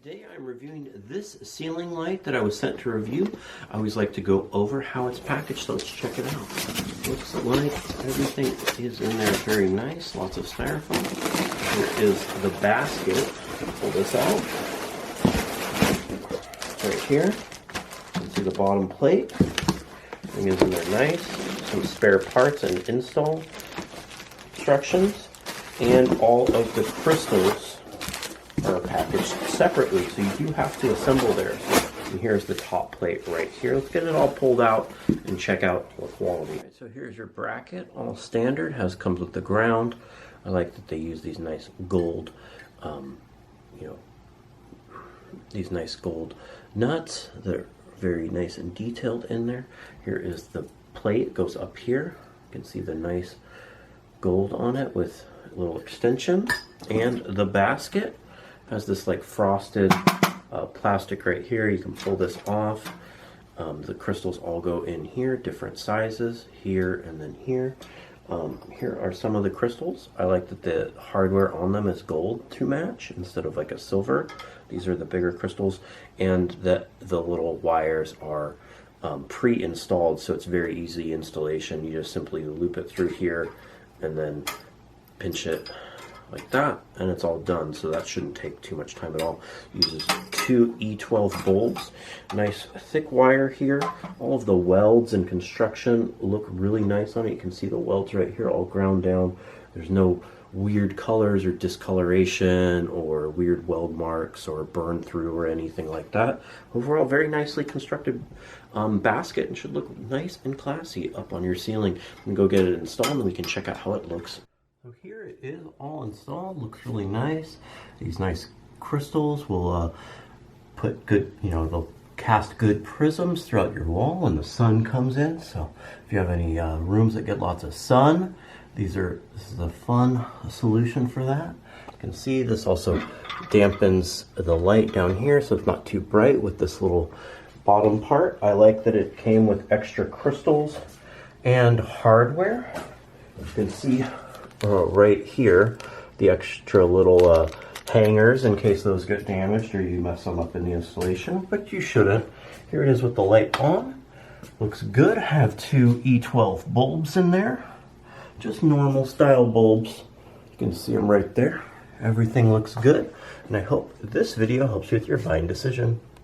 Today I'm reviewing this ceiling light that I was sent to review. I always like to go over how it's packaged, so let's check it out. Looks like everything is in there very nice, lots of styrofoam. Here is the basket. Pull this out. Right here. You can see the bottom plate. Everything is in there nice. Some spare parts and install instructions. And all of the crystals are packaged separately, so you do have to assemble theirs. And here's the top plate right here. Let's get it all pulled out and check out the quality. Right, so here's your bracket, all standard, comes with the ground. I like that they use these nice gold, these nice gold nuts. They're very nice and detailed in there. Here is the plate, it goes up here. You can see the nice gold on it with a little extension, and the basket has this like frosted plastic right here. You can pull this off. The crystals all go in here, different sizes, here and then here. Here are some of the crystals. I like that the hardware on them is gold to match instead of like a silver. These are the bigger crystals, and the little wires are pre-installed, so it's very easy installation. You just simply loop it through here and then pinch it like that, and it's all done, so that shouldn't take too much time at all. Uses 2 E12 bulbs, nice thick wire here. All of the welds and construction look really nice on it. You can see the welds right here all ground down. There's no weird colors or discoloration or weird weld marks or burn through or anything like that. Overall, very nicely constructed basket, and should look nice and classy up on your ceiling. We can go get it installed and we can check out how it looks. So here it is all installed, looks really nice. These nice crystals will put good, they'll cast good prisms throughout your wall when the sun comes in. So if you have any rooms that get lots of sun, this is a fun solution for that. You can see this also dampens the light down here, so it's not too bright with this little bottom part. I like that it came with extra crystals and hardware. You can see right here the extra little hangers in case those get damaged or you mess them up in the installation, but you shouldn't. Here it is with the light on. Looks good. I have 2 E12 bulbs in there, just normal style bulbs. You can see them right there. Everything looks good, and I hope this video helps you with your buying decision.